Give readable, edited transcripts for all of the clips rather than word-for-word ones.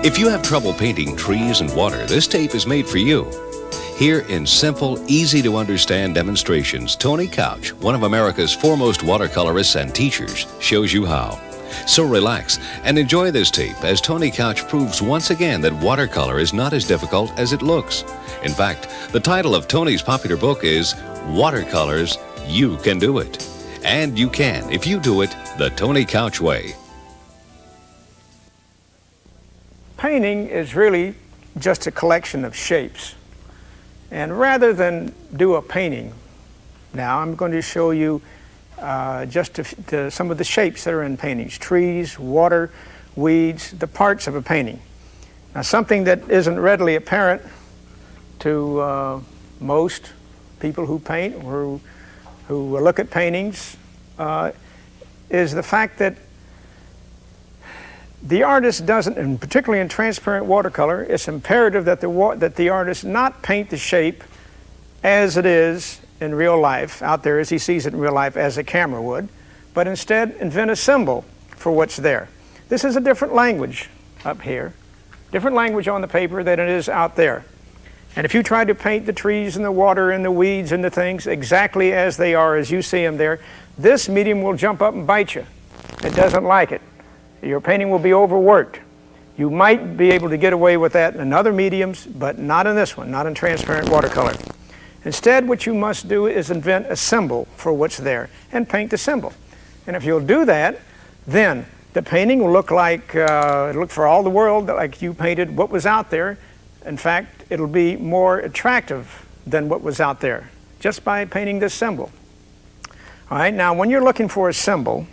If you have trouble painting trees and water, this tape is made for you. Here in simple, easy-to-understand demonstrations, Tony Couch, one of America's foremost watercolorists and teachers, shows you how. So relax and enjoy this tape as Tony Couch proves once again that watercolor is not as difficult as it looks. In fact, the title of Tony's popular book is Watercolors, You Can Do It. And you can if you do it the Tony Couch way. Painting is really just a collection of shapes. And rather than do a painting, now I'm going to show you just some of the shapes that are in paintings: trees, water, weeds, the parts of a painting. Now, something that isn't readily apparent to most people who paint or who look at paintings is the fact that the artist doesn't, and particularly in transparent watercolor, it's imperative that the artist not paint the shape as it is in real life, out there as he sees it in real life as a camera would, but instead invent a symbol for what's there. This is a different language up here, different language on the paper than it is out there. And if you try to paint the trees and the water and the weeds and the things exactly as they are, as you see them there, this medium will jump up and bite you. It doesn't like it. Your painting will be overworked. You might be able to get away with that in other mediums, but not in this one, not in transparent watercolor. Instead, what you must do is invent a symbol for what's there and paint the symbol. And if you'll do that, then the painting will look like, look for all the world like you painted what was out there. In fact, it'll be more attractive than what was out there just by painting this symbol. All right, now when you're looking for a symbol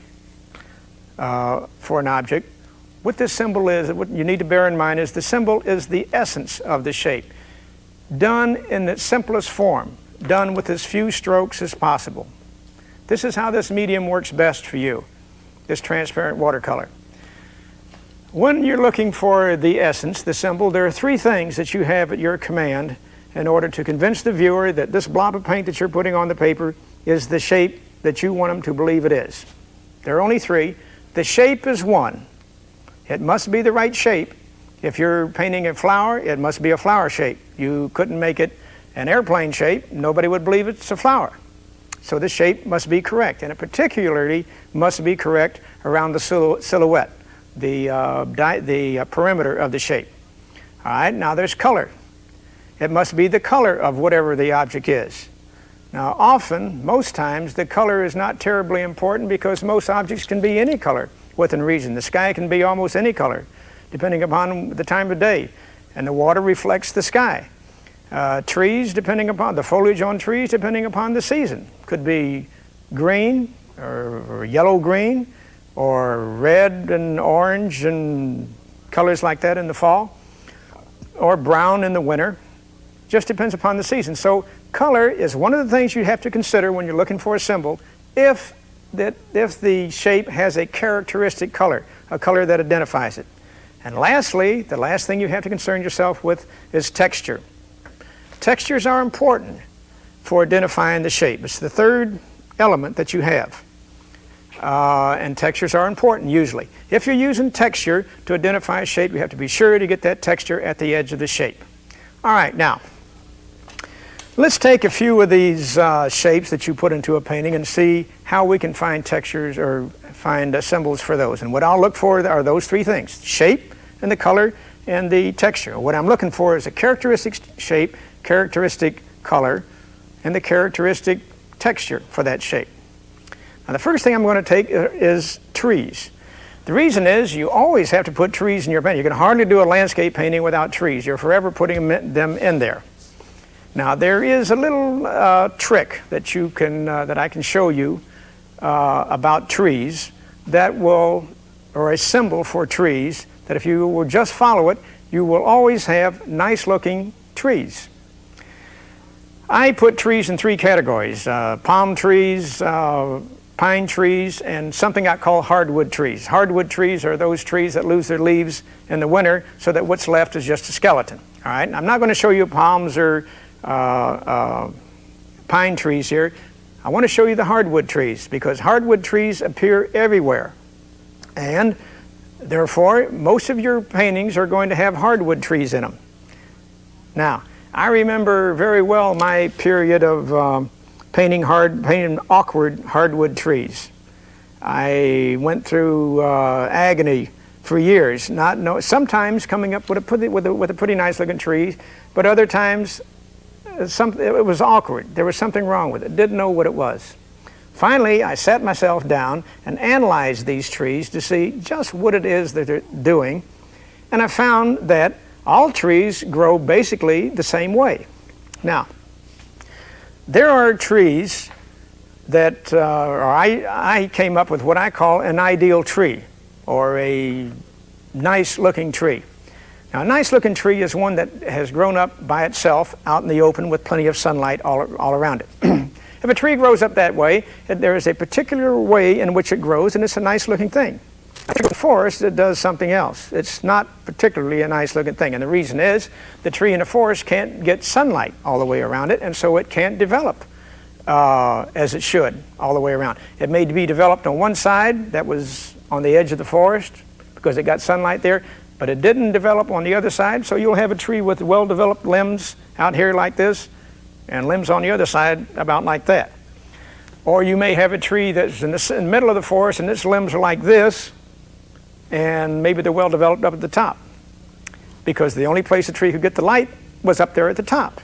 for an object, what this symbol is, what you need to bear in mind is the symbol is the essence of the shape, done in its simplest form, done with as few strokes as possible. This is how this medium works best for you, this transparent watercolor. When you're looking for the essence, the symbol, there are three things that you have at your command in order to convince the viewer that this blob of paint that you're putting on the paper is the shape that you want them to believe it is. There are only three. The shape is one. It must be the right shape. If you're painting a flower, it must be a flower shape. You couldn't make it an airplane shape. Nobody would believe it's a flower. So the shape must be correct, and it particularly must be correct around the silhouette, the perimeter of the shape. All right, now there's color. It must be the color of whatever the object is. Now often, most times, the color is not terribly important because most objects can be any color within reason. The sky can be almost any color, depending upon the time of day, and the water reflects the sky. Trees, depending upon the foliage on trees, depending upon the season, could be green or yellow-green, or red and orange and colors like that in the fall, or brown in the winter. Just depends upon the season. So color is one of the things you have to consider when you're looking for a symbol if the shape has a characteristic color, a color that identifies it. And lastly, the last thing you have to concern yourself with is texture. Textures are important for identifying the shape. It's the third element that you have. And textures are important usually. If you're using texture to identify a shape, you have to be sure to get that texture at the edge of the shape. All right, now, let's take a few of these shapes that you put into a painting and see how we can find textures or find symbols for those. And what I'll look for are those three things: shape and the color and the texture. What I'm looking for is a characteristic shape, characteristic color, and the characteristic texture for that shape. Now the first thing I'm going to take is trees. The reason is you always have to put trees in your painting. You can hardly do a landscape painting without trees. You're forever putting them in there. Now there is a little trick that you can that I can show you about trees that will, or a symbol for trees, that if you will just follow it, you will always have nice looking trees. I put trees in three categories: palm trees, pine trees, and something I call hardwood trees. Hardwood trees are those trees that lose their leaves in the winter so that what's left is just a skeleton. All right, I'm not going to show you palms or pine trees here. I want to show you the hardwood trees because hardwood trees appear everywhere. And Therefore, most of your paintings are going to have hardwood trees in them. Now, I remember very well my period of painting awkward hardwood trees. I went through agony for years, sometimes coming up with a pretty nice looking tree, but other times it was awkward. There was something wrong with it. Didn't know what it was. Finally, I sat myself down and analyzed these trees to see just what it is that they're doing, and I found that all trees grow basically the same way. Now, there are trees that I came up with what I call an ideal tree, or a nice looking tree. Now, a nice looking tree is one that has grown up by itself out in the open with plenty of sunlight all around it. If a tree grows up that way, there is a particular way in which it grows, and it's a nice looking thing. In the forest, it does something else. It's not particularly a nice looking thing, and the reason is the tree in the forest can't get sunlight all the way around it, and so it can't develop as it should all the way around. It may be developed on one side that was on the edge of the forest because it got sunlight there, but it didn't develop on the other side, so you'll have a tree with well-developed limbs out here like this, and limbs on the other side about like that. Or you may have a tree that's in the middle of the forest and its limbs are like this, and maybe they're well developed up at the top, because the only place the tree could get the light was up there at the top.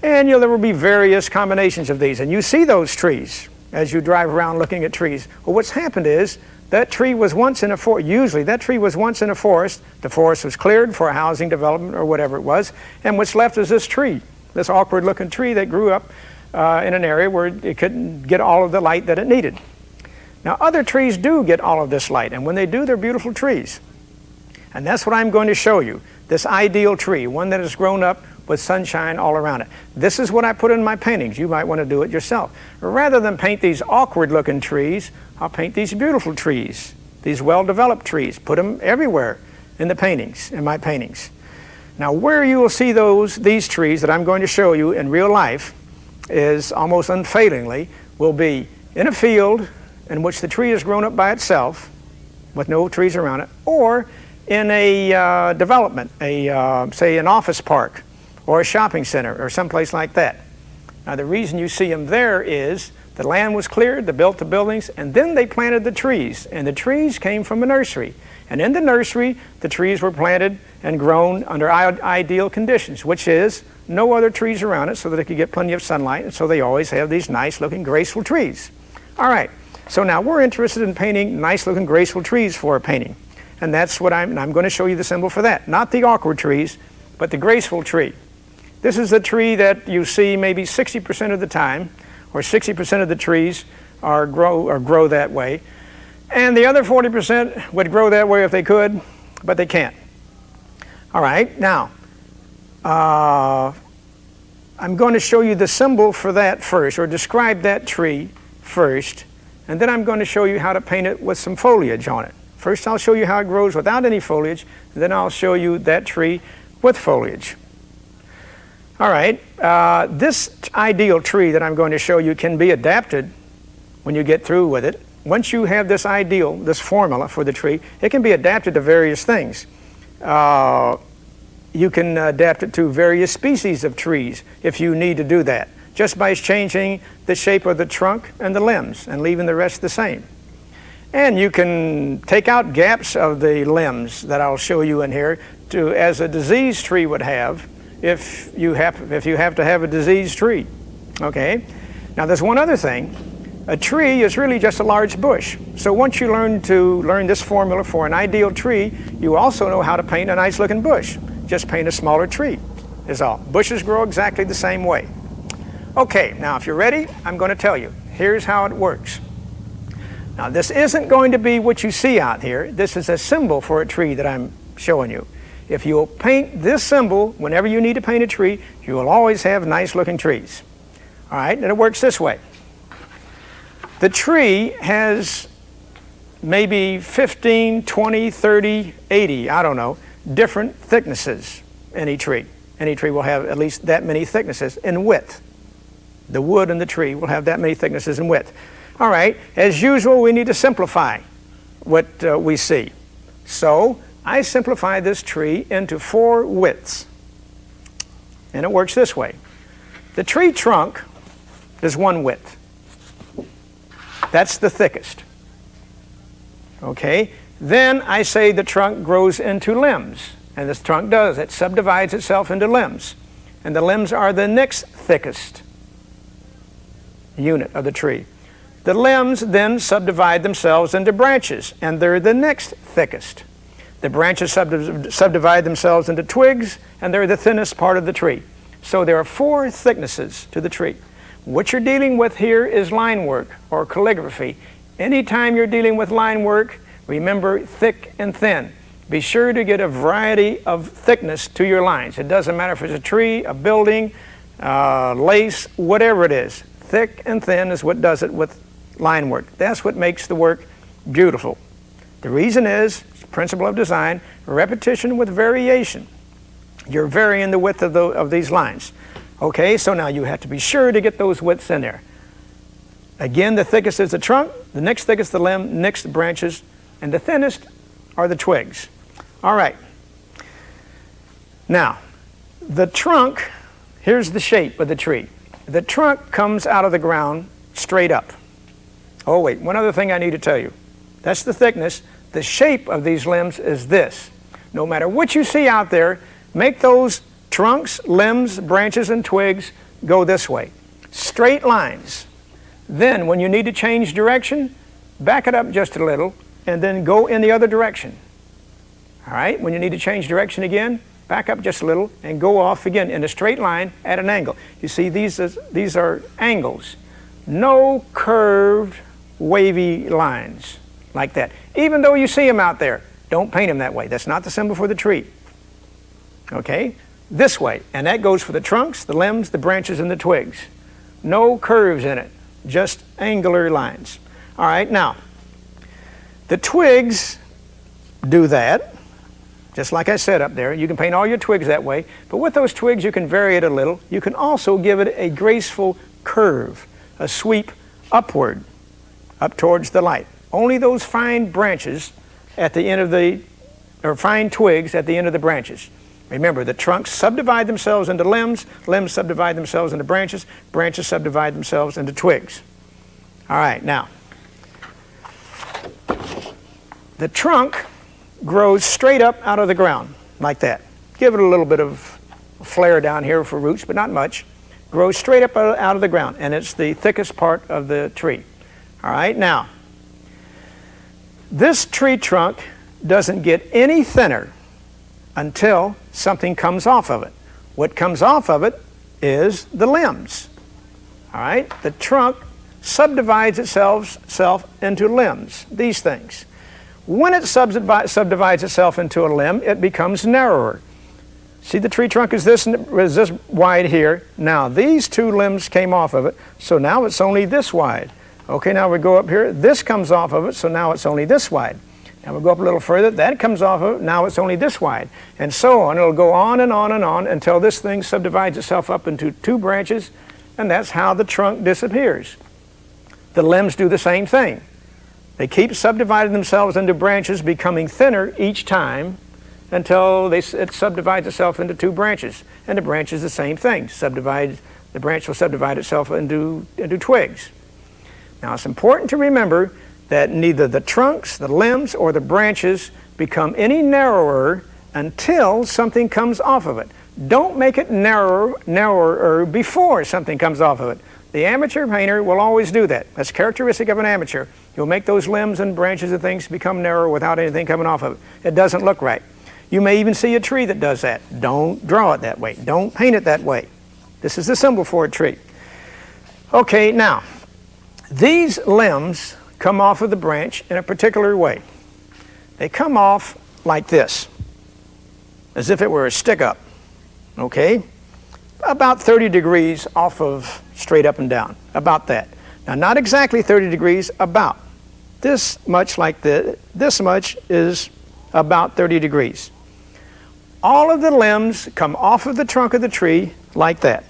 And there will be various combinations of these, and you see those trees as you drive around looking at trees. Well, what's happened is that tree was once in a forest. Usually that tree was once in a forest. The forest was cleared for a housing development or whatever it was, and what's left is this tree, this awkward looking tree that grew up in an area where it couldn't get all of the light that it needed. Now, other trees do get all of this light, and when they do, they're beautiful trees. And that's what I'm going to show you, this ideal tree, one that has grown up with sunshine all around it. This is what I put in my paintings. You might want to do it yourself. Rather than paint these awkward looking trees, I'll paint these beautiful trees, these well-developed trees. Put them everywhere in the paintings, in my paintings. Now, where you will see these trees that I'm going to show you in real life is almost unfailingly will be in a field in which the tree has grown up by itself with no trees around it, or in a development, say an office park or a shopping center or someplace like that. Now, the reason you see them there is the land was cleared, they built the buildings, and then they planted the trees, and the trees came from a nursery. And in the nursery, the trees were planted and grown under ideal conditions, which is no other trees around it so that it could get plenty of sunlight, and so they always have these nice looking graceful trees. All right, so now we're interested in painting nice looking graceful trees for a painting. And that's what I'm going to show you the symbol for that. Not the awkward trees, but the graceful tree. This is the tree that you see maybe 60% of the time, or 60% of the trees grow that way. And the other 40% would grow that way if they could, but they can't. All right, now, I'm going to show you the symbol for that first, or describe that tree first, and then I'm going to show you how to paint it with some foliage on it. First, I'll show you how it grows without any foliage, and then I'll show you that tree with foliage. All right, this ideal tree that I'm going to show you can be adapted when you get through with it. Once you have this ideal, this formula for the tree, it can be adapted to various things. You can adapt it to various species of trees if you need to do that, just by changing the shape of the trunk and the limbs and leaving the rest the same. And you can take out gaps of the limbs that I'll show you in here as a diseased tree would have if you have to have a diseased tree. Okay? Now there's one other thing. A tree is really just a large bush. So once you learn this formula for an ideal tree, you also know how to paint a nice looking bush. Just paint a smaller tree is all. Bushes grow exactly the same way. Okay, now if you're ready, I'm going to tell you. Here's how it works. Now this isn't going to be what you see out here. This is a symbol for a tree that I'm showing you. If you'll paint this symbol whenever you need to paint a tree, you will always have nice looking trees. All right, and it works this way. The tree has maybe 15, 20, 30, 80, I don't know, different thicknesses, any tree. Any tree will have at least that many thicknesses in width. The wood in the tree will have that many thicknesses in width. All right, as usual, we need to simplify what we see. So I simplify this tree into 4 widths. And it works this way. The tree trunk is 1 width. That's the thickest. Okay? Then I say the trunk grows into limbs. And this trunk does. It subdivides itself into limbs. And the limbs are the next thickest unit of the tree. The limbs then subdivide themselves into branches, and they're the next thickest. The branches subdivide themselves into twigs, and they're the thinnest part of the tree. So there are 4 thicknesses to the tree. What you're dealing with here is line work or calligraphy. Anytime you're dealing with line work, remember thick and thin. Be sure to get a variety of thickness to your lines. It doesn't matter if it's a tree, a building, lace, whatever it is. Thick and thin is what does it with line work. That's what makes the work beautiful. The reason is, principle of design, repetition with variation. You're varying the width of these lines. Okay, so now you have to be sure to get those widths in there. Again, the thickest is the trunk, the next thickest the limb, next the branches, and the thinnest are the twigs. All right. Now, the trunk, here's the shape of the tree. The trunk comes out of the ground straight up. Oh wait, one other thing I need to tell you. That's the thickness. The shape of these limbs is this. No matter what you see out there, make those trunks, limbs, branches, and twigs go this way. Straight lines. Then when you need to change direction, back it up just a little and then go in the other direction. All right, when you need to change direction again, back up just a little and go off again in a straight line at an angle. You see, these are angles. No curved, wavy lines like that. Even though you see them out there, don't paint them that way. That's not the symbol for the tree. Okay? This way. And that goes for the trunks, the limbs, the branches, and the twigs. No curves in it, just angular lines. All right, now, the twigs do that. Just like I said up there, you can paint all your twigs that way, but with those twigs you can vary it a little. You can also give it a graceful curve, a sweep upward, up towards the light. Only those fine branches at the end of or fine twigs at the end of the branches. Remember, the trunks subdivide themselves into limbs, limbs subdivide themselves into branches, branches subdivide themselves into twigs. All right, now, the trunk grows straight up out of the ground, like that. Give it a little bit of flare down here for roots, but not much. Grows straight up out of the ground, and it's the thickest part of the tree. All right, now, this tree trunk doesn't get any thinner until something comes off of it. What comes off of it is the limbs. All right, the trunk subdivides itself into limbs, these things. When it subdivides itself into a limb, it becomes narrower. See, the tree trunk is this wide here. Now, these 2 limbs came off of it, so now it's only this wide. Okay, now we go up here. This comes off of it, so now it's only this wide. Now we go up a little further. That comes off of it. Now it's only this wide. And so on. It'll go on and on and on until this thing subdivides itself up into 2 branches, and that's how the trunk disappears. The limbs do the same thing. They keep subdividing themselves into branches, becoming thinner each time until it subdivides itself into 2 branches. And the branch is the same thing. The branch will subdivide itself into twigs. Now, it's important to remember that neither the trunks, the limbs, or the branches become any narrower until something comes off of it. Don't make it narrower before something comes off of it. The amateur painter will always do that. That's characteristic of an amateur. You'll make those limbs and branches and things become narrow without anything coming off of it. It doesn't look right. You may even see a tree that does that. Don't draw it that way. Don't paint it that way. This is the symbol for a tree. Okay, now, these limbs come off of the branch in a particular way. They come off like this, as if it were a stick-up, okay? About 30 degrees off of straight up and down, about that. Now, not exactly 30 degrees, about. This much like this much is about 30 degrees. All of the limbs come off of the trunk of the tree like that.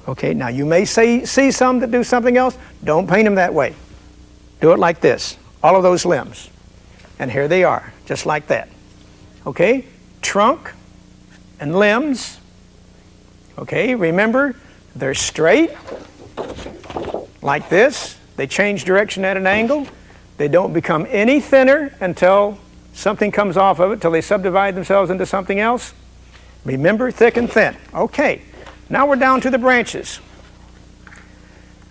Okay, now you may see some that do something else. Don't paint them that way. Do it like this, all of those limbs. And here they are, just like that. Okay, trunk and limbs. Okay, remember, they're straight, like this. They change direction at an angle. They don't become any thinner until something comes off of it, till they subdivide themselves into something else. Remember, thick and thin. Okay, now we're down to the branches.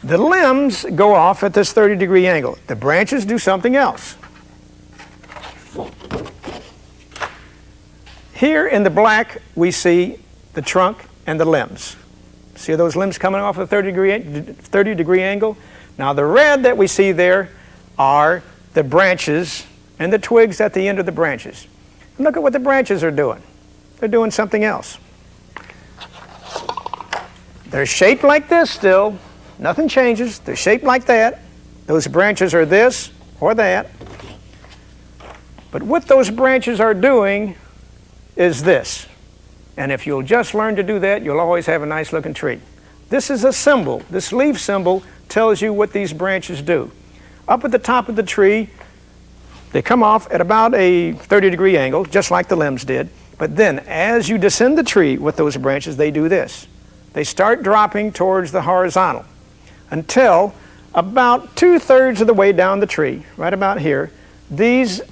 The limbs go off at this 30-degree angle. The branches do something else. Here in the black, we see the trunk and the limbs. See those limbs coming off at a 30-degree angle? Now the red that we see there are the branches and the twigs at the end of the branches. And look at what the branches are doing. They're doing something else. They're shaped like this still. Nothing changes. They're shaped like that. Those branches are this or that. But what those branches are doing is this. And if you'll just learn to do that, you'll always have a nice looking tree. This is a symbol. This leaf symbol tells you what these branches do. Up at the top of the tree, they come off at about a 30-degree angle, just like the limbs did. But then, as you descend the tree with those branches, they do this. They start dropping towards the horizontal until about 2/3 of the way down the tree, right about here, these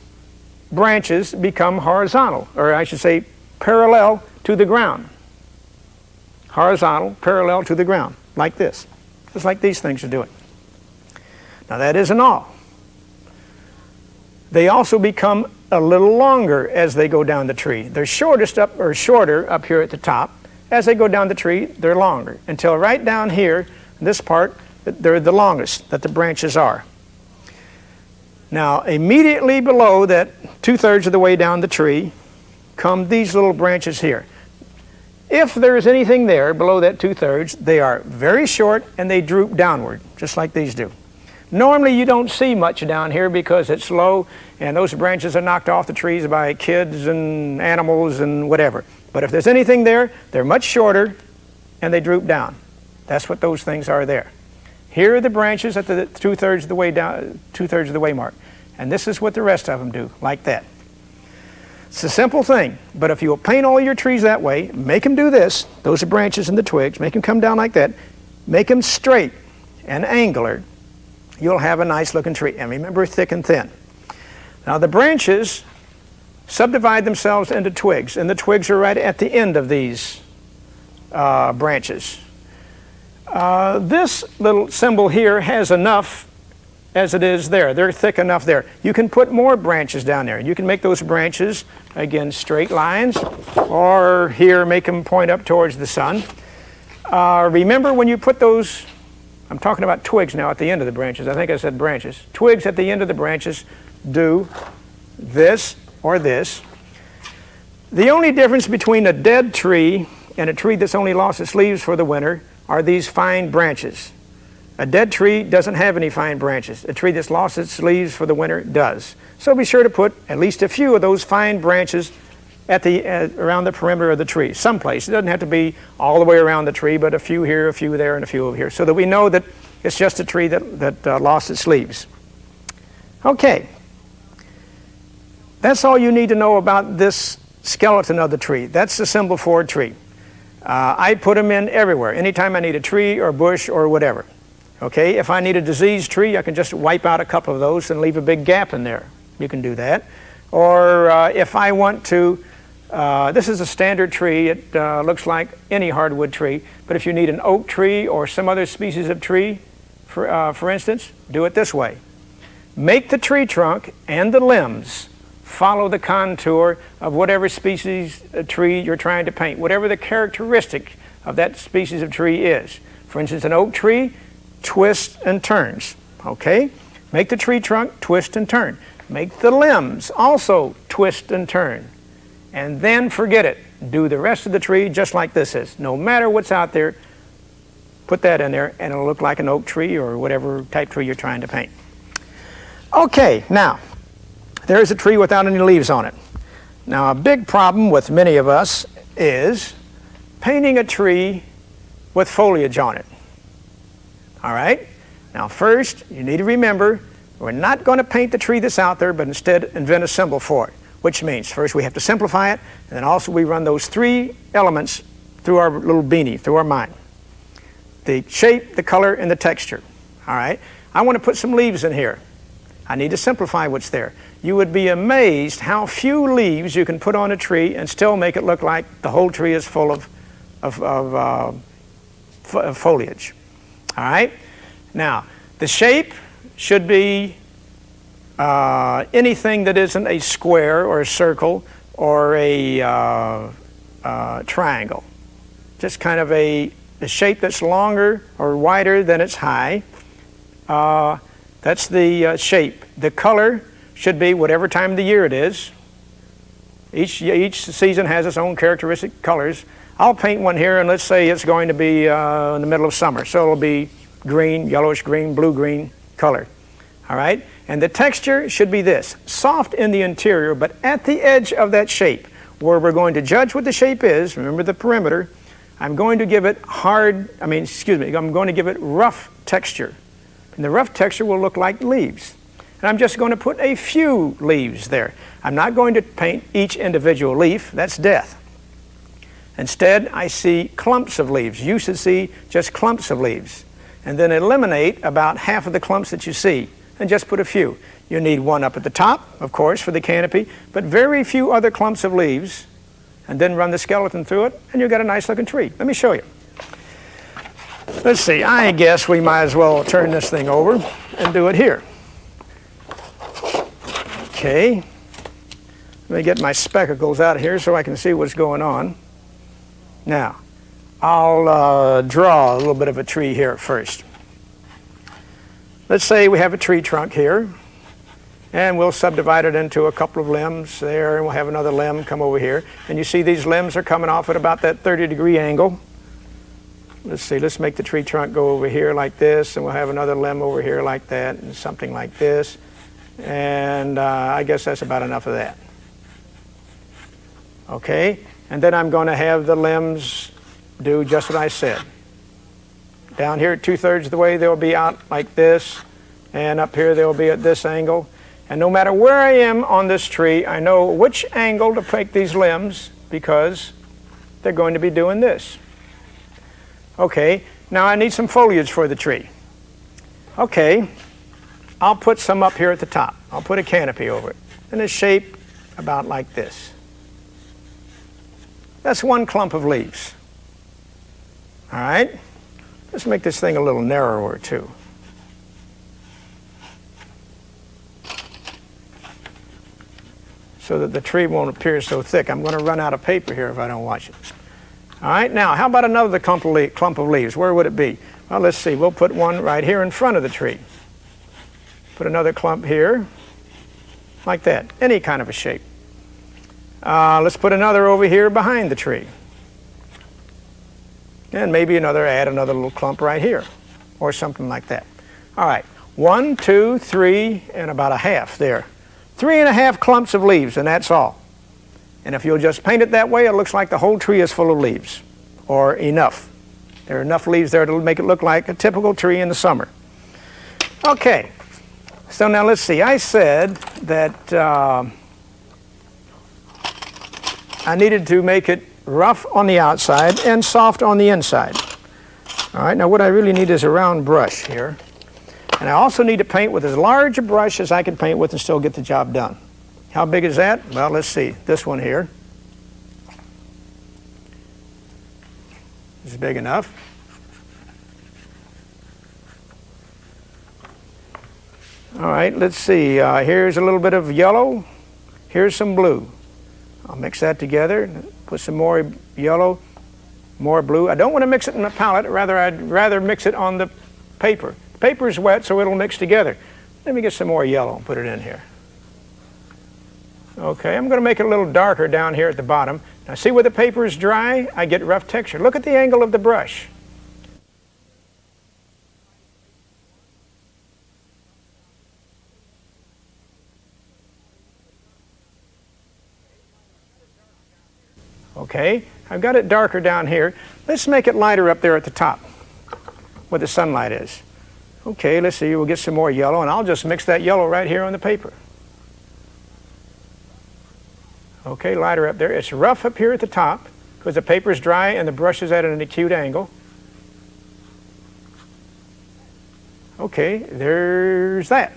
branches become horizontal, or I should say parallel to the ground. Horizontal, parallel to the ground, like this. Just like these things are doing. Now that isn't all. They also become a little longer as they go down the tree. They're shorter up here at the top. As they go down the tree, they're longer, until right down here, this part, they're the longest that the branches are. Now, immediately below that 2/3 of the way down the tree come these little branches here. If there is anything there below that 2/3, they are very short and they droop downward, just like these do. Normally you don't see much down here because it's low and those branches are knocked off the trees by kids and animals and whatever. But if there's anything there, they're much shorter and they droop down. That's what those things are there. Here are the branches at the 2/3 of the way down, 2/3 of the way mark. And this is what the rest of them do, like that. It's a simple thing, but if you'll paint all your trees that way, make them do this, those are branches and the twigs, make them come down like that, make them straight and angular, you'll have a nice looking tree. And remember, thick and thin. Now the branches subdivide themselves into twigs, and the twigs are right at the end of these branches. This little symbol here has enough as it is there. They're thick enough there. You can put more branches down there. You can make those branches, again, straight lines, or here make them point up towards the sun. Remember when you put those, I'm talking about twigs now at the end of the branches. I think I said branches. Twigs at the end of the branches do this or this. The only difference between a dead tree and a tree that's only lost its leaves for the winter are these fine branches. A dead tree doesn't have any fine branches. A tree that's lost its leaves for the winter does. So be sure to put at least a few of those fine branches at around the perimeter of the tree, someplace. It doesn't have to be all the way around the tree, but a few here, a few there, and a few over here, so that we know that it's just a tree that lost its leaves. Okay. That's all you need to know about this skeleton of the tree. That's the symbol for a tree. I put them in everywhere, anytime I need a tree or bush or whatever. Okay, if I need a diseased tree, I can just wipe out a couple of those and leave a big gap in there. You can do that. Or if I want to, this is a standard tree. It looks like any hardwood tree. But if you need an oak tree or some other species of tree, for instance, do it this way. Make the tree trunk and the limbs follow the contour of whatever species of tree you're trying to paint, whatever the characteristic of that species of tree is. For instance, an oak tree twists and turns. Okay? Make the tree trunk twist and turn. Make the limbs also twist and turn. And then forget it. Do the rest of the tree just like this is. No matter what's out there, put that in there and it'll look like an oak tree or whatever type tree you're trying to paint. Okay, now, there's a tree without any leaves on it. Now, a big problem with many of us is painting a tree with foliage on it. All right? Now, first, you need to remember We're not going to paint the tree that's out there, but instead invent a symbol for it, which means first we have to simplify it, and then also we run those three elements through our little beanie, through our mind. The shape, the color, and the texture. All right? I want to put some leaves in here. I need to simplify what's there. You would be amazed how few leaves you can put on a tree and still make it look like the whole tree is full of foliage. All right? Now, the shape should be anything that isn't a square or a circle or a triangle. Just kind of a shape that's longer or wider than it's high. That's the shape. The color should be whatever time of the year it is. Each season has its own characteristic colors. I'll paint one here, and let's say it's going to be in the middle of summer, so it'll be green, yellowish green, blue-green color. All right? And the texture should be this, soft in the interior, but at the edge of that shape, where we're going to judge what the shape is, remember the perimeter, I'm going to give it I'm going to give it rough texture. And the rough texture will look like leaves. And I'm just going to put a few leaves there. I'm not going to paint each individual leaf. That's death. Instead, I see clumps of leaves. You should see just clumps of leaves. And then eliminate about half of the clumps that you see and just put a few. You need one up at the top, of course, for the canopy, but very few other clumps of leaves, and then run the skeleton through it, and you've got a nice looking tree. Let me show you. Let's see, I guess we might as well turn this thing over and do it here. Okay, let me get my spectacles out of here so I can see what's going on. Now, I'll draw a little bit of a tree here first. Let's say we have a tree trunk here, and we'll subdivide it into a couple of limbs there, and we'll have another limb come over here. And you see these limbs are coming off at about that 30-degree angle. Let's see, let's make the tree trunk go over here like this, and we'll have another limb over here like that, and something like this. And I guess that's about enough of that. Okay, and then I'm going to have the limbs do just what I said. Down here at 2/3 of the way they'll be out like this, and up here they'll be at this angle. And no matter where I am on this tree, I know which angle to take these limbs because they're going to be doing this. Okay, now I need some foliage for the tree. Okay, I'll put some up here at the top. I'll put a canopy over it in a shape about like this. That's one clump of leaves. All right, let's make this thing a little narrower too. So that the tree won't appear so thick. I'm going to run out of paper here if I don't watch it. All right, now how about another clump of leaves? Where would it be? Well, let's see. We'll put one right here in front of the tree. Put another clump here, like that. Any kind of a shape. Let's put another over here behind the tree. And maybe add another little clump right here, or something like that. All right, 1, 2, 3, and about a half there. 3½ clumps of leaves, and that's all. And if you'll just paint it that way, it looks like the whole tree is full of leaves, or enough. There are enough leaves there to make it look like a typical tree in the summer. Okay, so now let's see. I said that I needed to make it rough on the outside and soft on the inside. All right, now what I really need is a round brush here. And I also need to paint with as large a brush as I can paint with and still get the job done. How big is that? Well, let's see. This one here is big enough. All right, let's see. Here's a little bit of yellow. Here's some blue. I'll mix that together. Put some more yellow, more blue. I don't want to mix it in the palette. I'd rather mix it on the paper. The paper is wet, so it'll mix together. Let me get some more yellow and put it in here. Okay, I'm going to make it a little darker down here at the bottom. Now see where the paper is dry? I get rough texture. Look at the angle of the brush. Okay, I've got it darker down here. Let's make it lighter up there at the top where the sunlight is. Okay, let's see, we'll get some more yellow, and I'll just mix that yellow right here on the paper. Okay, lighter up there. It's rough up here at the top because the paper is dry and the brush is at an acute angle. Okay, there's that.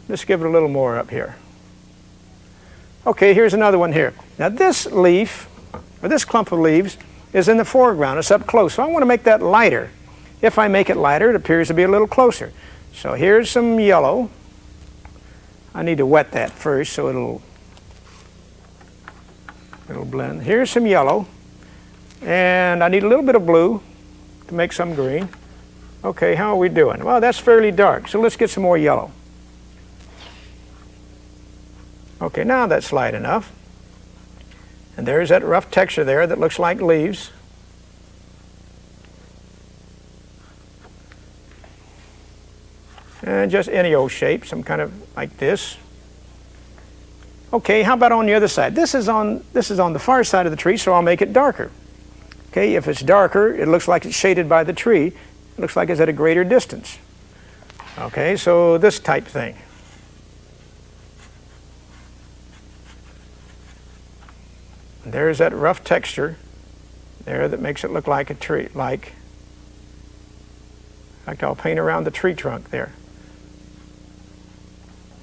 Let's give it a little more up here. Okay, here's another one here. Now this leaf, or this clump of leaves, is in the foreground. It's up close, so I want to make that lighter. If I make it lighter, it appears to be a little closer. So here's some yellow. I need to wet that first so it'll blend. Here's some yellow, and I need a little bit of blue to make some green. Okay, how are we doing? Well, that's fairly dark, so let's get some more yellow. Okay, now that's light enough. And there's that rough texture there that looks like leaves. And just any old shape, some kind of like this. Okay, how about on the other side? This is on the far side of the tree, so I'll make it darker. Okay, if it's darker, it looks like it's shaded by the tree. It looks like it's at a greater distance. Okay, so this type thing. And there's that rough texture there that makes it look like a tree, like I'll paint around the tree trunk there.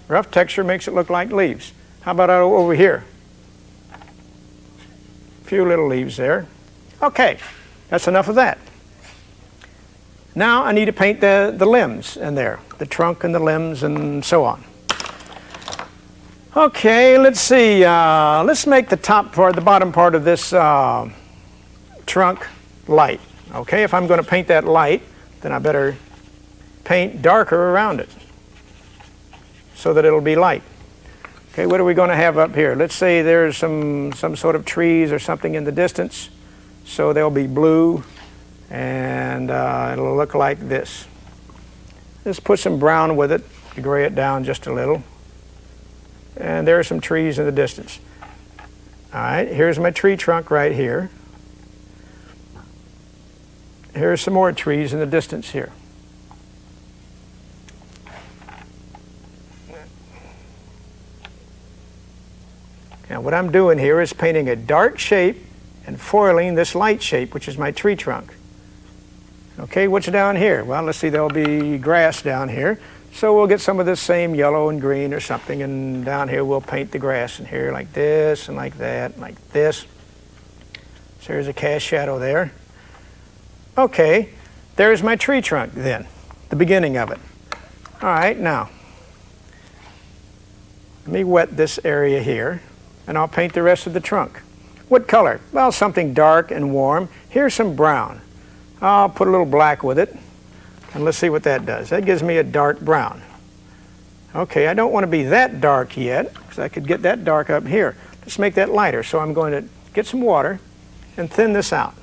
Rough texture makes it look like leaves. How about over here? A few little leaves there. Okay, that's enough of that. Now I need to paint the limbs in there, the trunk and the limbs and so on. Okay, let's see. Let's make the top part, the bottom part of this trunk light. Okay, if I'm going to paint that light, then I better paint darker around it so that it'll be light. Okay, what are we going to have up here? Let's say there's some sort of trees or something in the distance. So they'll be blue, and it'll look like this. Let's put some brown with it to gray it down just a little. And there are some trees in the distance. All right, here's my tree trunk right here. Here's some more trees in the distance here. Now what I'm doing here is painting a dark shape and foiling this light shape, which is my tree trunk. Okay, what's down here? Well, let's see, there'll be grass down here. So we'll get some of this same yellow and green or something, and down here we'll paint the grass in here like this and like that and like this. So there's a cast shadow there. Okay, there's my tree trunk then, the beginning of it. All right, now, let me wet this area here, and I'll paint the rest of the trunk. What color? Well, something dark and warm. Here's some brown. I'll put a little black with it, and let's see what that does. That gives me a dark brown. Okay, I don't want to be that dark yet, because I could get that dark up here. Let's make that lighter, so I'm going to get some water and thin this out.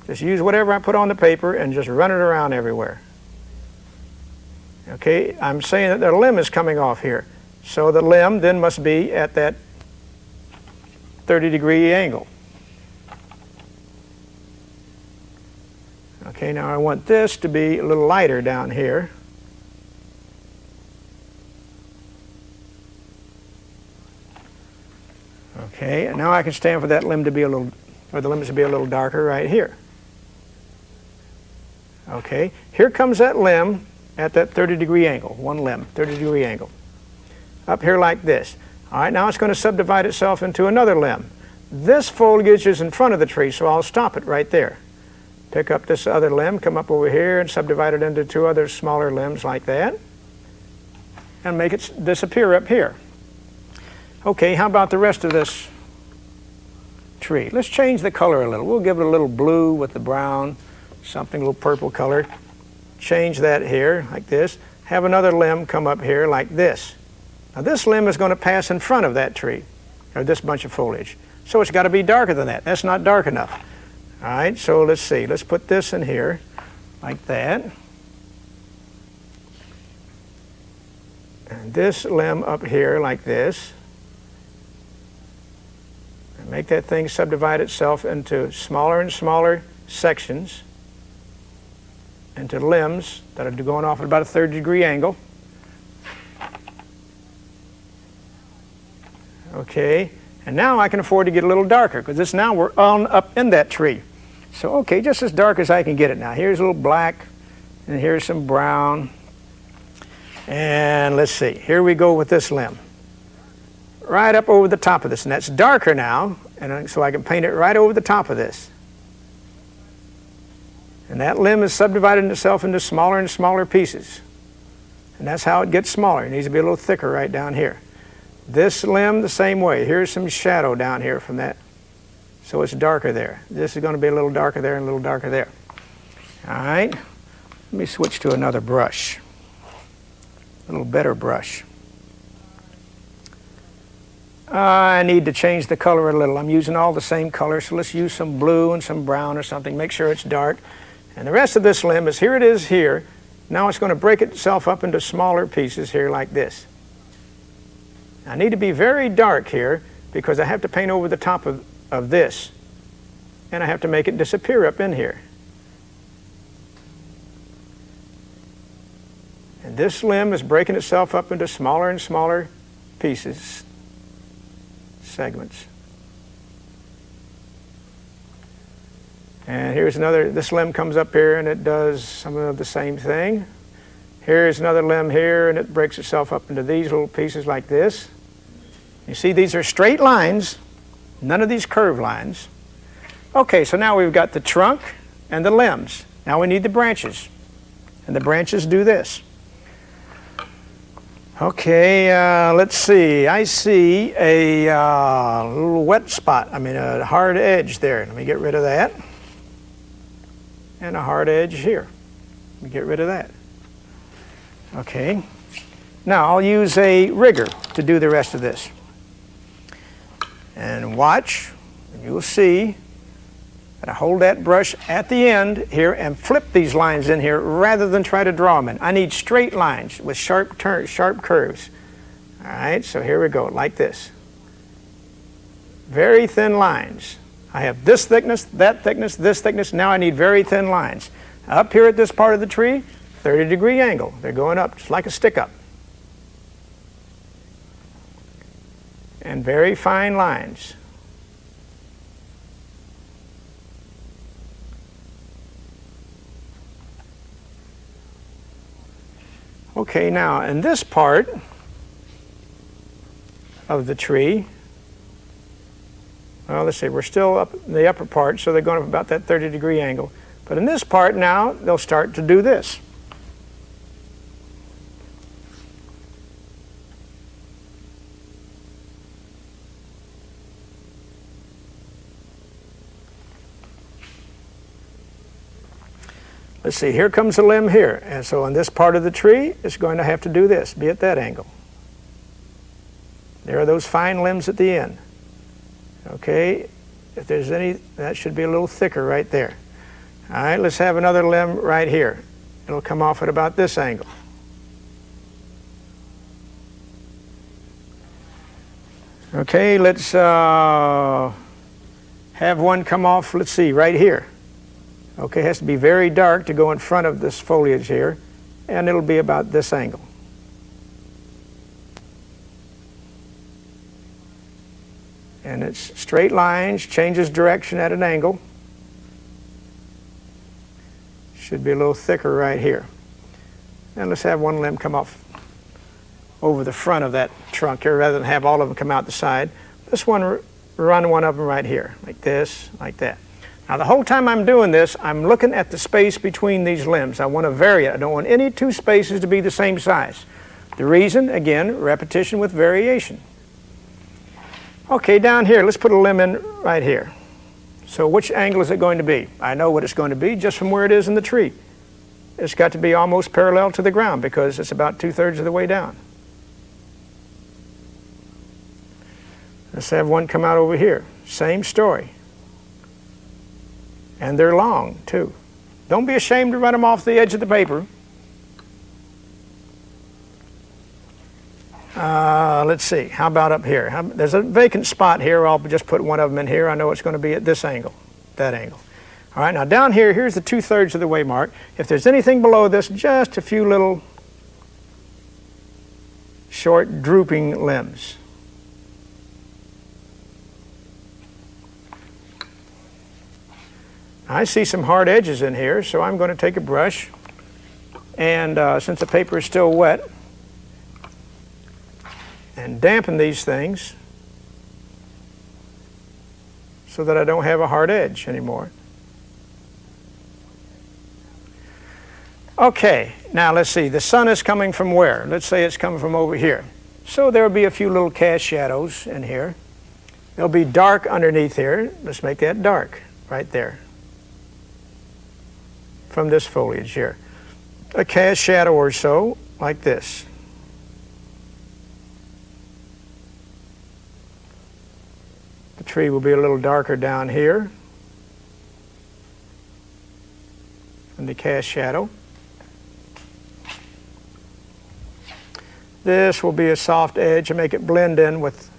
Just use whatever I put on the paper and just run it around everywhere. Okay, I'm saying that the limb is coming off here. So the limb then must be at that 30-degree angle. Okay, now I want this to be a little lighter down here. Okay, and now I can stand for that limb to be a little, or the limbs to be a little darker right here. Okay, here comes that limb at that 30-degree angle, one limb, 30-degree angle. Up here like this. All right, now it's going to subdivide itself into another limb. This foliage is in front of the tree, so I'll stop it right there. Pick up this other limb, come up over here and subdivide it into two other smaller limbs like that, and make it disappear up here. Okay, how about the rest of this tree? Let's change the color a little. We'll give it a little blue with the brown, something a little purple color. Change that here like this. Have another limb come up here like this. Now this limb is going to pass in front of that tree, or this bunch of foliage. So it's got to be darker than that. That's not dark enough. All right, so let's see. Let's put this in here like that. And this limb up here like this. And make that thing subdivide itself into smaller and smaller sections. into limbs that are going off at about a 30-degree angle. Okay, and now I can afford to get a little darker because this now we're on up in that tree. So okay, just as dark as I can get it now. Here's a little black, and here's some brown. And let's see, here we go with this limb. Right up over the top of this, and that's darker now, and so I can paint it right over the top of this. And that limb is subdividing itself into smaller and smaller pieces. And that's how it gets smaller. It needs to be a little thicker right down here. This limb the same way. Here's some shadow down here from that. So it's darker there. This is going to be a little darker there and a little darker there. All right. Let me switch to another brush. A little better brush. I need to change the color a little. I'm using all the same colors, so let's use some blue and some brown or something. Make sure it's dark. And the rest of this limb is, here it is here. Now it's going to break itself up into smaller pieces here like this. I need to be very dark here because I have to paint over the top of this. And I have to make it disappear up in here. And this limb is breaking itself up into smaller and smaller pieces, segments. And here's another, this limb comes up here and it does some of the same thing. Here's another limb here and it breaks itself up into these little pieces like this. You see, these are straight lines, none of these curved lines. Okay, so now we've got the trunk and the limbs. Now we need the branches. And the branches do this. Okay, let's see. I see a little wet spot, a hard edge there. Let me get rid of that. And a hard edge here. Let me get rid of that. Okay. Now I'll use a rigger to do the rest of this. And watch, and you'll see that I hold that brush at the end here and flip these lines in here rather than try to draw them in. I need straight lines with sharp curves. All right, so here we go, like this. Very thin lines. I have this thickness, that thickness, this thickness. Now I need very thin lines. Up here at this part of the tree, 30-degree angle. They're going up just like a stick up. And very fine lines. Okay, now in this part of the tree, well, let's see, we're still up in the upper part, so they're going up about that 30-degree angle. But in this part now, they'll start to do this. Let's see, here comes a limb here. And so on this part of the tree, it's going to have to do this, be at that angle. There are those fine limbs at the end. Okay, if there's any, that should be a little thicker right there. All right, let's have another limb right here. It'll come off at about this angle. Okay, let's have one come off, let's see, right here. Okay, it has to be very dark to go in front of this foliage here, and it'll be about this angle. And it's straight lines, changes direction at an angle. Should be a little thicker right here. And let's have one limb come off over the front of that trunk here rather than have all of them come out the side. This one, run one of them right here, like this, like that. Now the whole time I'm doing this, I'm looking at the space between these limbs. I want to vary it. I don't want any two spaces to be the same size. The reason, again, repetition with variation. Okay, down here, let's put a limb in right here. So which angle is it going to be? I know what it's going to be just from where it is in the tree. It's got to be almost parallel to the ground because it's about 2/3 of the way down. Let's have one come out over here. Same story. And they're long, too. Don't be ashamed to run them off the edge of the paper. Let's see, how about up here? There's a vacant spot here. I'll just put one of them in here. I know it's going to be at this angle, that angle. All right, now down here, here's the 2/3 of the way mark. If there's anything below this, just a few little short drooping limbs. I see some hard edges in here, so I'm going to take a brush, and since the paper is still wet, and dampen these things so that I don't have a hard edge anymore. Okay, now let's see, the sun is coming from where? Let's say it's coming from over here. So there'll be a few little cast shadows in here. There'll be dark underneath here. Let's make that dark right there from this foliage here. A cast shadow or so, like this. The tree will be a little darker down here in the cast shadow. This will be a soft edge and make it blend in with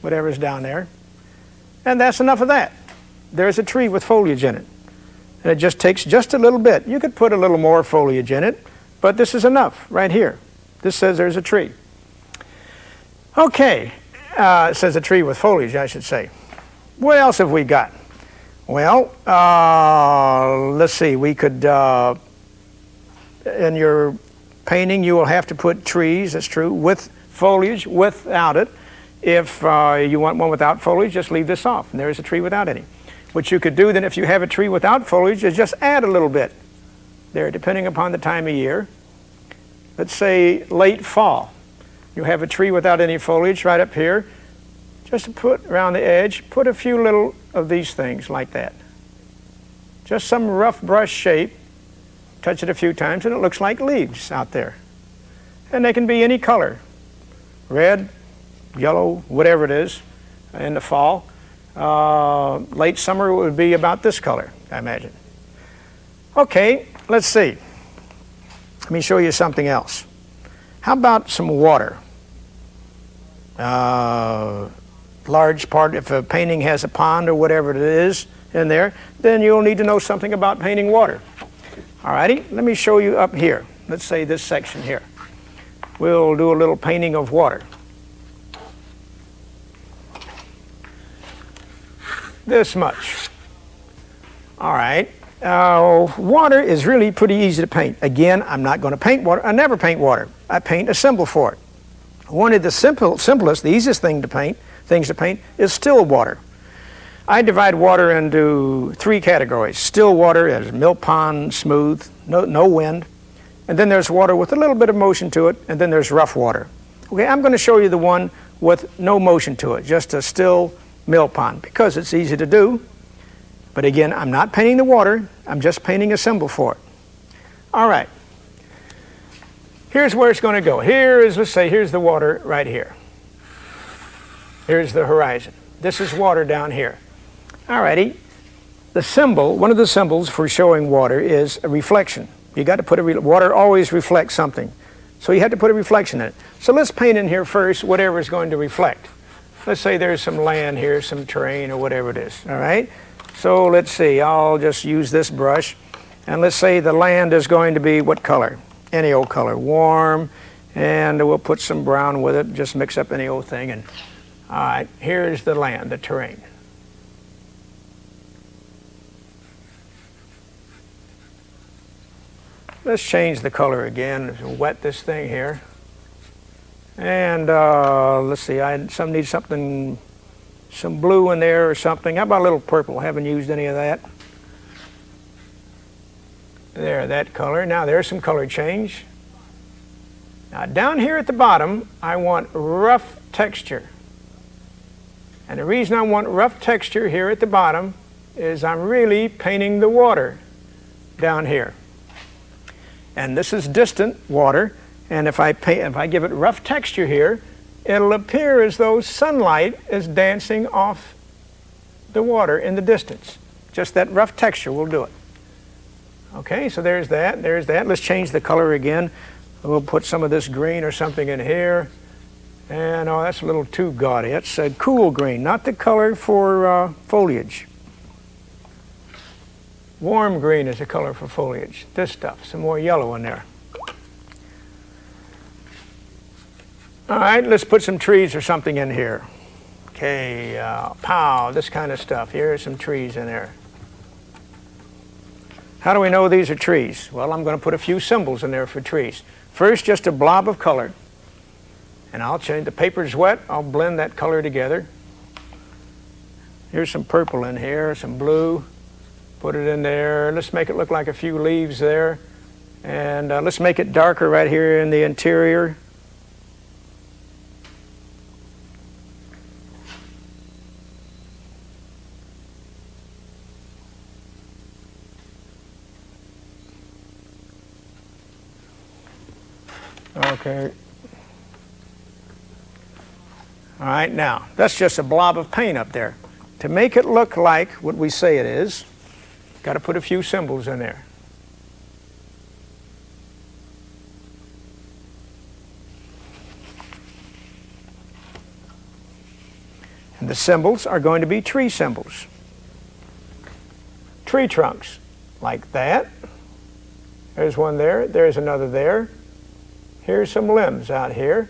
whatever's down there. And that's enough of that. There's a tree with foliage in it. And it just takes just a little bit. You could put a little more foliage in it, but this is enough right here. This says there's a tree. Okay, it says a tree with foliage, I should say. What else have we got? Well, let's see, we could, in your painting, you will have to put trees, that's true, with foliage, without it. If you want one without foliage, just leave this off, and there's a tree without any. What you could do then, if you have a tree without foliage, is just add a little bit there, depending upon the time of year. Let's say late fall. You have a tree without any foliage right up here. Just to put around the edge, put a few little of these things like that. Just some rough brush shape. Touch it a few times and it looks like leaves out there. And they can be any color. Red, yellow, whatever it is in the fall. Late summer it would be about this color, I imagine. Okay, let's see. Let me show you something else. How about some water? Large part, if a painting has a pond or whatever it is in there, then you'll need to know something about painting water. Alrighty, let me show you up here. Let's say this section here. We'll do a little painting of water. This much. All right. Water is really pretty easy to paint. Again, I'm not going to paint water. I never paint water. I paint a symbol for it. One of the simplest, the easiest things to paint is still water. I divide water into 3 categories. Still water is mill pond, smooth, no wind. And then there's water with a little bit of motion to it, and then there's rough water. Okay, I'm going to show you the one with no motion to it, just a still mill pond, because it's easy to do. But again, I'm not painting the water, I'm just painting a symbol for it. All right. Here's where it's going to go. Let's say, here's the water right here. Here's the horizon. This is water down here. All righty. The symbol, one of the symbols for showing water is a reflection. You got to put water always reflects something. So you have to put a reflection in it. So let's paint in here first whatever is going to reflect. Let's say there's some land here, some terrain or whatever it is, all right? So let's see, I'll just use this brush. And let's say the land is going to be what color? Any old color, warm, and we'll put some brown with it, just mix up any old thing. And all right, here's the land, the terrain. Let's change the color again, wet this thing here. And let's see, I need something, some blue in there or something. How about a little purple? Haven't used any of that. There, that color. Now there's some color change. Now down here at the bottom, I want rough texture. And the reason I want rough texture here at the bottom is I'm really painting the water down here. And this is distant water. And if I give it rough texture here, it'll appear as though sunlight is dancing off the water in the distance. Just that rough texture will do it. Okay, so there's that, there's that. Let's change the color again. We'll put some of this green or something in here. And oh, that's a little too gaudy. It's a cool green, not the color for foliage. Warm green is a color for foliage. This stuff, some more yellow in there. All right, let's put some trees or something in here. Okay, pow, this kind of stuff. Here are some trees in there. How do we know these are trees? Well, I'm going to put a few symbols in there for trees. First, just a blob of color. And I'll change, the paper's wet, I'll blend that color together. Here's some purple in here, some blue. Put it in there. Let's make it look like a few leaves there. And let's make it darker right here in the interior. Okay. All right, now, that's just a blob of paint up there. To make it look like what we say it is, got to put a few symbols in there. And the symbols are going to be tree symbols. Tree trunks, like that. There's one there, there's another there. Here's some limbs out here.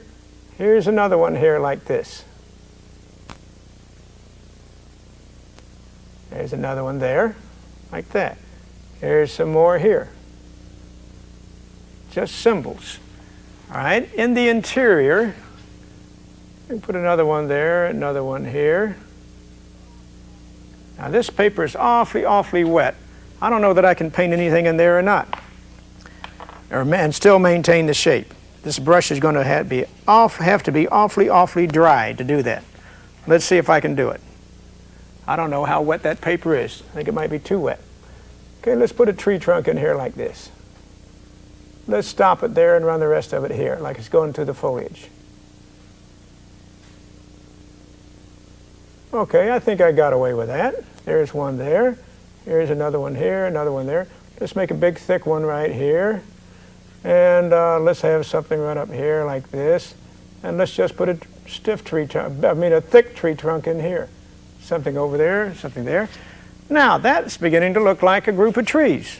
Here's another one here like this. There's another one there, like that. Here's some more here. Just symbols. All right, in the interior, you put another one there, another one here. Now this paper is awfully wet. I don't know that I can paint anything in there or not, and still maintain the shape. This brush is going to have to be awfully dry to do that. Let's see if I can do it. I don't know how wet that paper is. I think it might be too wet. Okay, let's put a tree trunk in here like this. Let's stop it there and run the rest of it here, like it's going through the foliage. Okay, I think I got away with that. There's one there. Here's another one here, another one there. Let's make a big thick one right here. And let's have something right up here like this. And let's just put a stiff tree trunk, a thick tree trunk in here. Something over there, something there. Now that's beginning to look like a group of trees.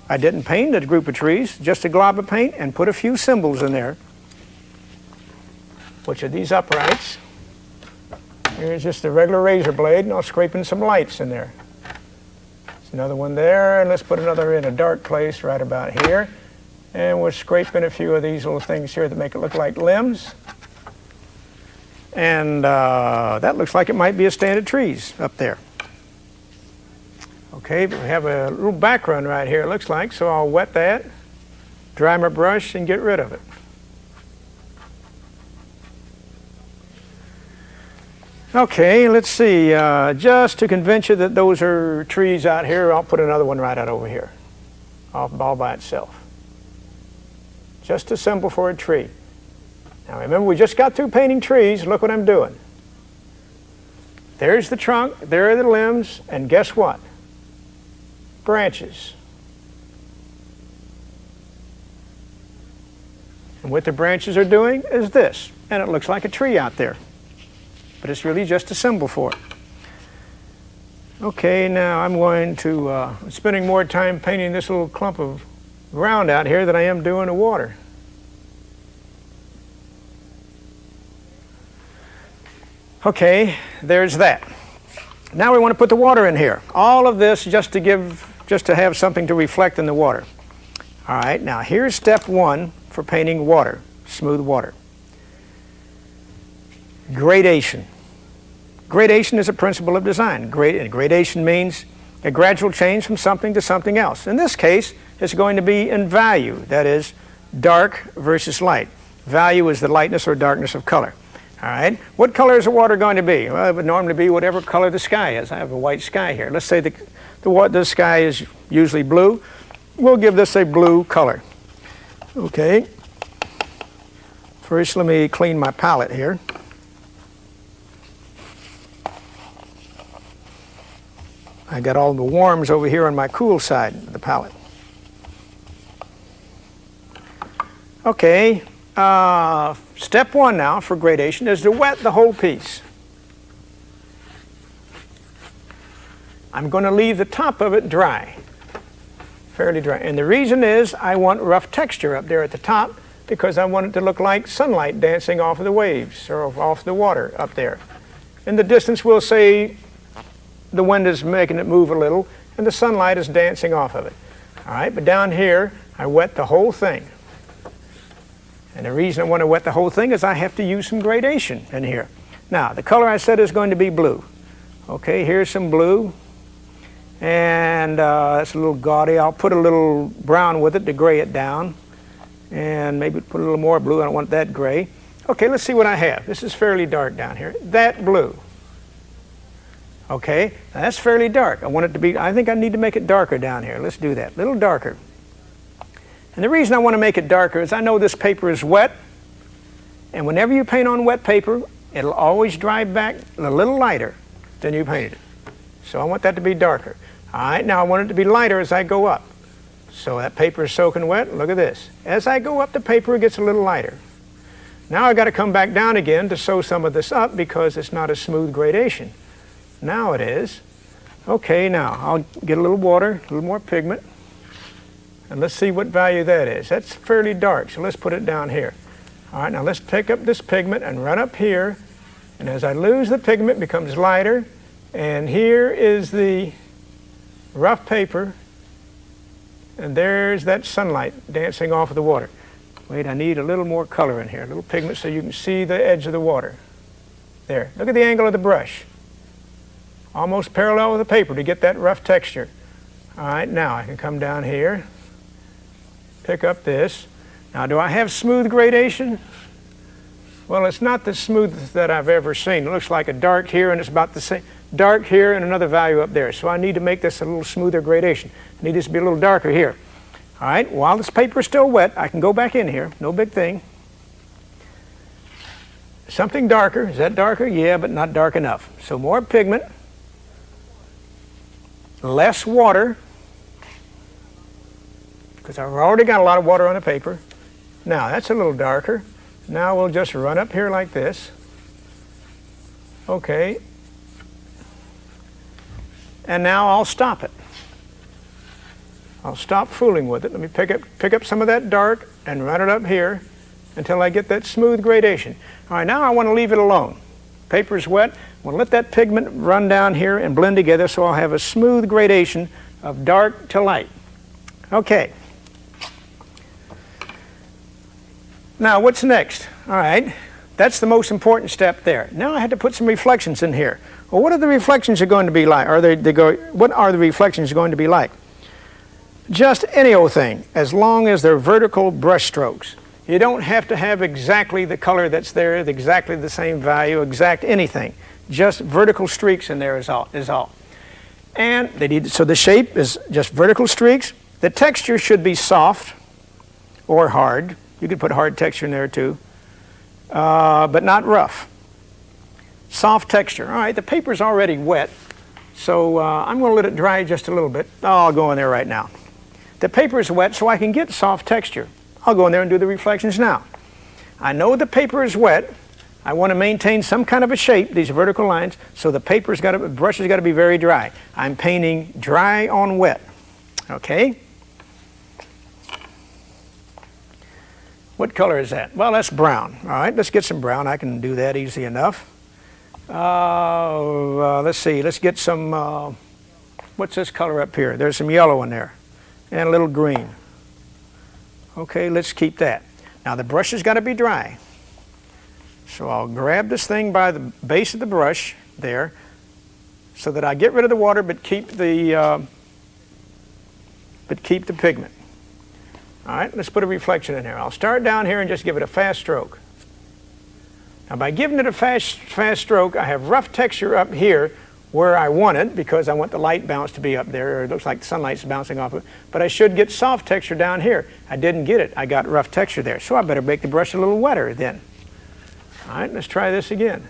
I didn't paint a group of trees, just a glob of paint, and put a few symbols in there, which are these uprights. Here's just a regular razor blade, and I'll scrape in some lights in there. There's another one there, and let's put another in a dark place right about here. And we'll scrape in a few of these little things here that make it look like limbs. And that looks like it might be a stand of trees up there. Okay, but we have a little background right here, it looks like, so I'll wet that, dry my brush, and get rid of it. Okay, let's see. Just to convince you that those are trees out here, I'll put another one right out over here, all by itself. Just a symbol for a tree. Now remember, we just got through painting trees. Look what I'm doing. There's the trunk, there are the limbs, and guess what? Branches. And what the branches are doing is this, and it looks like a tree out there, but it's really just a symbol for it. Okay, now I'm going to, spending more time painting this little clump of ground out here than I am doing the water. Okay, there's that. Now we want to put the water in here. All of this just to have something to reflect in the water. All right, now here's step one for painting water, smooth water. Gradation. Gradation is a principle of design. Gradation means a gradual change from something to something else. In this case, it's going to be in value, that is, dark versus light. Value is the lightness or darkness of color. All right, what color is the water going to be? Well, it would normally be whatever color the sky is. I have a white sky here. Let's say the sky is usually blue. We'll give this a blue color. Okay, first let me clean my palette here. I got all the warms over here on my cool side of the palette. Okay, step one now for gradation is to wet the whole piece. I'm going to leave the top of it dry, fairly dry. And the reason is I want rough texture up there at the top because I want it to look like sunlight dancing off of the waves or off the water up there. In the distance, we'll say the wind is making it move a little and the sunlight is dancing off of it. All right, but down here, I wet the whole thing. And the reason I want to wet the whole thing is I have to use some gradation in here. Now, the color I said is going to be blue. Okay, here's some blue. And that's a little gaudy. I'll put a little brown with it to gray it down. And maybe put a little more blue. I don't want that gray. Okay, let's see what I have. This is fairly dark down here. That blue. Okay, now that's fairly dark. I want it to be, I think I need to make it darker down here. Let's do that, a little darker. And the reason I want to make it darker is I know this paper is wet. And whenever you paint on wet paper, it'll always dry back a little lighter than you painted it. So I want that to be darker. All right, now I want it to be lighter as I go up. So that paper is soaking wet. Look at this. As I go up, the paper gets a little lighter. Now I've got to come back down again to sew some of this up because it's not a smooth gradation. Now it is. Okay, now I'll get a little water, a little more pigment. And let's see what value that is. That's fairly dark, so let's put it down here. All right, now let's pick up this pigment and run up here. And as I lose the pigment, it becomes lighter. And here is the rough paper. And there's that sunlight dancing off of the water. Wait, I need a little more color in here, a little pigment so you can see the edge of the water. There, look at the angle of the brush. Almost parallel with the paper to get that rough texture. All right, now I can come down here, pick up this. Now, do I have smooth gradation? Well, it's not the smoothest that I've ever seen. It looks like a dark here and it's about the same. Dark here and another value up there. So I need to make this a little smoother gradation. I need this to be a little darker here. All right, while this paper is still wet, I can go back in here, no big thing. Something darker, is that darker? Yeah, but not dark enough. So more pigment, less water, because I've already got a lot of water on the paper. Now that's a little darker. Now we'll just run up here like this. Okay. And now I'll stop it. I'll stop fooling with it. Let me pick up some of that dark and run it up here until I get that smooth gradation. All right, now I want to leave it alone. Paper's wet. We'll let that pigment run down here and blend together so I'll have a smooth gradation of dark to light. Okay. Now what's next? All right, that's the most important step there. Now I had to put some reflections in here. Well, what are the reflections going to be like? What are the reflections going to be like? Just any old thing, as long as they're vertical brush strokes. You don't have to have exactly the color that's there, exactly the same value, exact anything. Just vertical streaks in there is all. And so the shape is just vertical streaks. The texture should be soft or hard. You could put hard texture in there too, but not rough. Soft texture. All right, the paper's already wet, so I'm going to let it dry just a little bit. I'll go in there right now. The paper is wet, so I can get soft texture. I'll go in there and do the reflections now. I know the paper is wet. I want to maintain some kind of a shape, these vertical lines, so the brush has got to be very dry. I'm painting dry on wet. Okay? What color is that? Well, that's brown. All right, let's get some brown. I can do that easy enough. Let's see. Let's get some, what's this color up here? There's some yellow in there and a little green. Okay, let's keep that. Now the brush has got to be dry. So I'll grab this thing by the base of the brush there so that I get rid of the water but keep the pigment. All right, let's put a reflection in here. I'll start down here and just give it a fast stroke. Now by giving it a fast stroke, I have rough texture up here where I want it because I want the light bounce to be up there, or it looks like the sunlight's bouncing off of it. But I should get soft texture down here. I didn't get it. I got rough texture there. So I better make the brush a little wetter then. All right, let's try this again.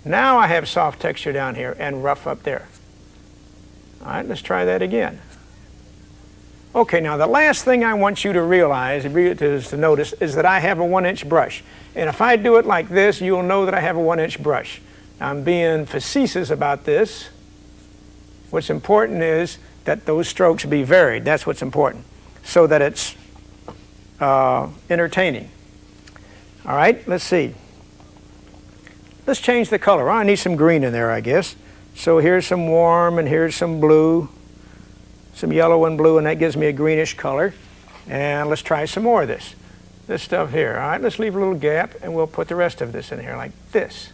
Now I have soft texture down here and rough up there. All right, let's try that again. Okay, now the last thing I want you to realize, to notice, is that I have a 1-inch brush. And if I do it like this, you'll know that I have a 1-inch brush. I'm being facetious about this. What's important is that those strokes be varied. That's what's important, so that it's entertaining. All right, let's see. Let's change the color. Oh, I need some green in there, I guess. So here's some warm, and here's some blue, some yellow and blue, and that gives me a greenish color. And let's try some more of this stuff here. All right, let's leave a little gap, and we'll put the rest of this in here like this.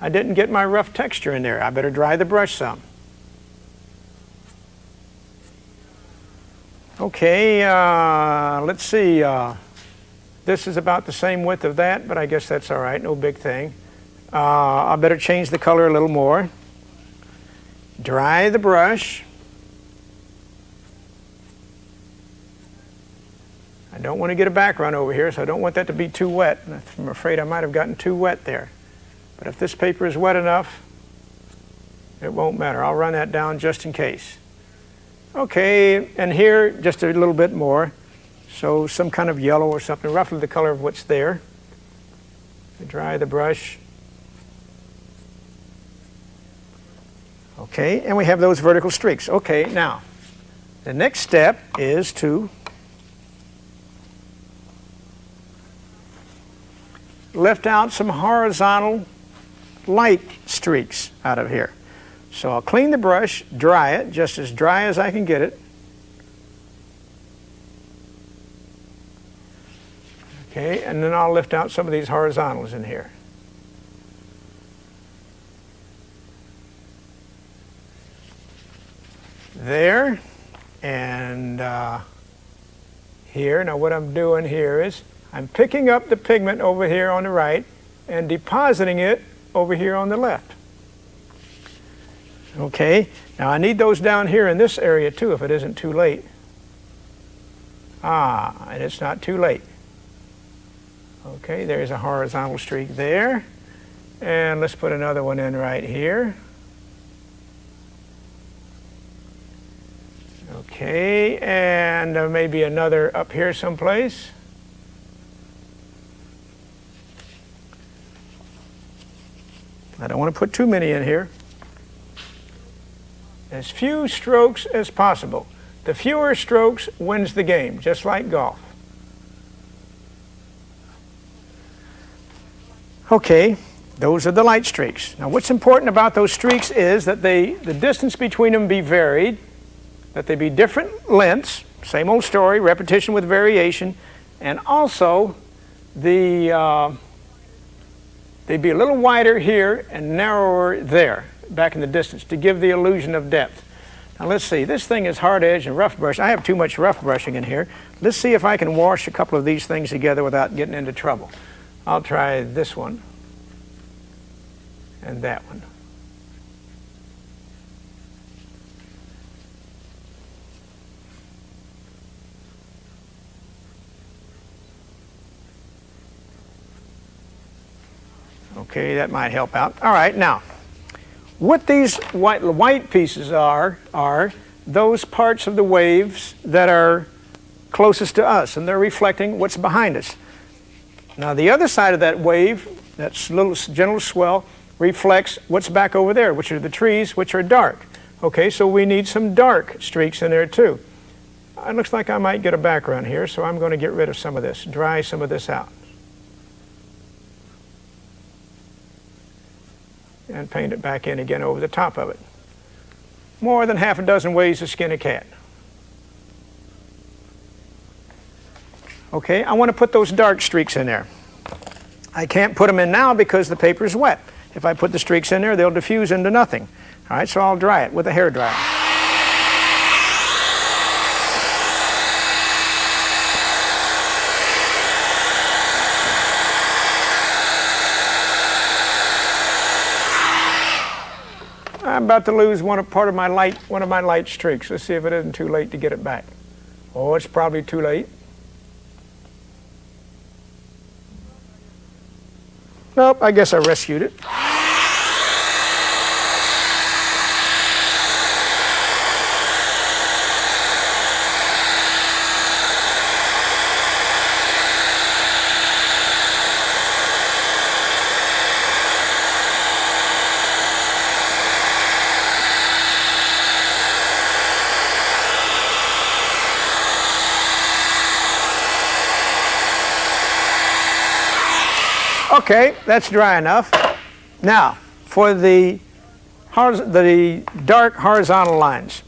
I didn't get my rough texture in there. I better dry the brush some. Okay, let's see. This is about the same width of that, but I guess that's all right, no big thing. I better change the color a little more. Dry the brush. I don't want to get a background over here, so I don't want that to be too wet. I'm afraid I might have gotten too wet there. But if this paper is wet enough, it won't matter. I'll run that down just in case. Okay, and here just a little bit more. So some kind of yellow or something, roughly the color of what's there. Dry the brush. Okay, and we have those vertical streaks. Okay, now, the next step is to lift out some horizontal light streaks out of here. So I'll clean the brush, dry it, just as dry as I can get it. Okay, and then I'll lift out some of these horizontals in here. There, and here. Now what I'm doing here is I'm picking up the pigment over here on the right and depositing it over here on the left. Okay, now I need those down here in this area too if it isn't too late. And it's not too late. Okay, there's a horizontal streak there. And let's put another one in right here. Okay, and maybe another up here someplace. I don't want to put too many in here. As few strokes as possible. The fewer strokes wins the game, just like golf. Okay, those are the light streaks. Now what's important about those streaks is that the distance between them be varied, that they be different lengths, same old story, repetition with variation, and also they be a little wider here and narrower there, back in the distance, to give the illusion of depth. Now let's see, this thing is hard edge and rough brush. I have too much rough brushing in here. Let's see if I can wash a couple of these things together without getting into trouble. I'll try this one and that one. Okay, that might help out. All right, now, what these white pieces are those parts of the waves that are closest to us, and they're reflecting what's behind us. Now, the other side of that wave, that little gentle swell, reflects what's back over there, which are the trees, which are dark. Okay, so we need some dark streaks in there too. It looks like I might get a background here, so I'm going to get rid of some of this, dry some of this out. And paint it back in again over the top of it. More than half a dozen ways to skin a cat. Okay, I want to put those dark streaks in there. I can't put them in now because the paper is wet. If I put the streaks in there, they'll diffuse into nothing. All right, so I'll dry it with a hairdryer. I'm about to lose one of my light streaks. Let's see if it isn't too late to get it back. Oh, it's probably too late. Nope, I guess I rescued it. Okay, that's dry enough. Now, for the dark horizontal lines,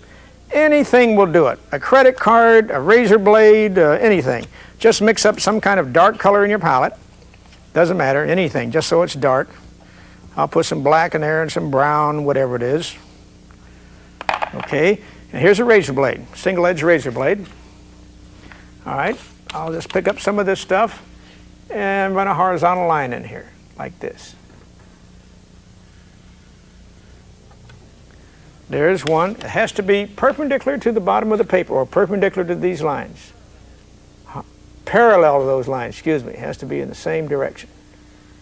anything will do it. A credit card, a razor blade, anything. Just mix up some kind of dark color in your palette. Doesn't matter, anything, just so it's dark. I'll put some black in there and some brown, whatever it is. Okay, and here's a razor blade, single-edged razor blade. All right, I'll just pick up some of this stuff and run a horizontal line in here, like this. There's one. It has to be perpendicular to the bottom of the paper, or perpendicular to these lines. Parallel to those lines, excuse me. It has to be in the same direction.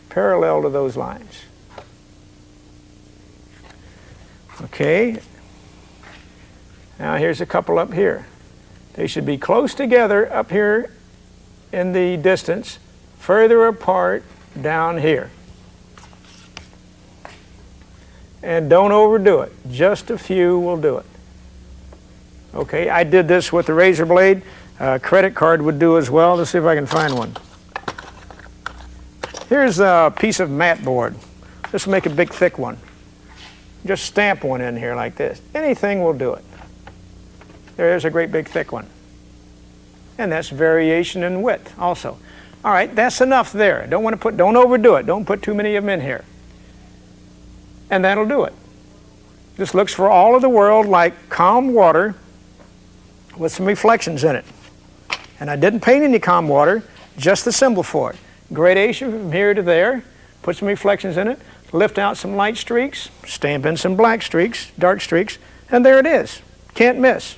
Parallel to those lines. Okay. Now here's a couple up here. They should be close together up here in the distance, further apart down here. And don't overdo it. Just a few will do it. Okay, I did this with the razor blade. Credit card would do as well. Let's see if I can find one. Here's a piece of mat board. Let's make a big thick one. Just stamp one in here like this. Anything will do it. There's a great big thick one. And that's variation in width also. All right, that's enough there. Don't overdo it. Don't put too many of them in here. And that'll do it. This looks for all of the world like calm water with some reflections in it. And I didn't paint any calm water, just the symbol for it. Gradation from here to there, put some reflections in it, lift out some light streaks, stamp in some black streaks, dark streaks, and there it is. Can't miss.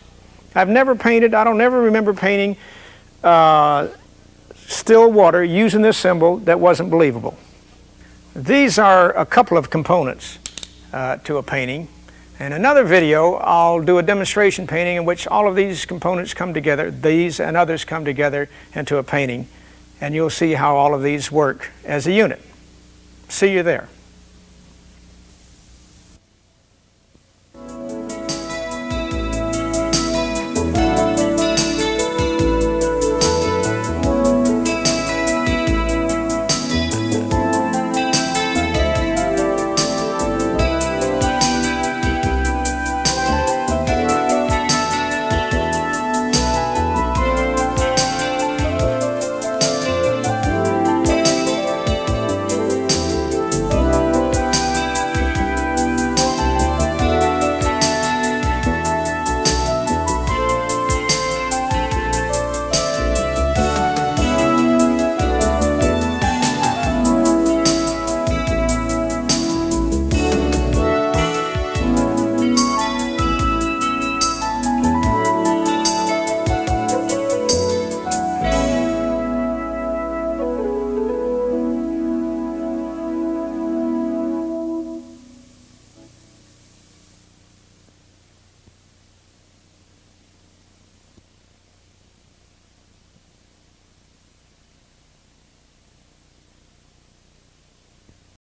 I've never painted, I don't ever remember painting still water using this symbol that wasn't believable. These are a couple of components to a painting. In another video, I'll do a demonstration painting in which all of these components come together, these and others come together into a painting, and you'll see how all of these work as a unit. See you there.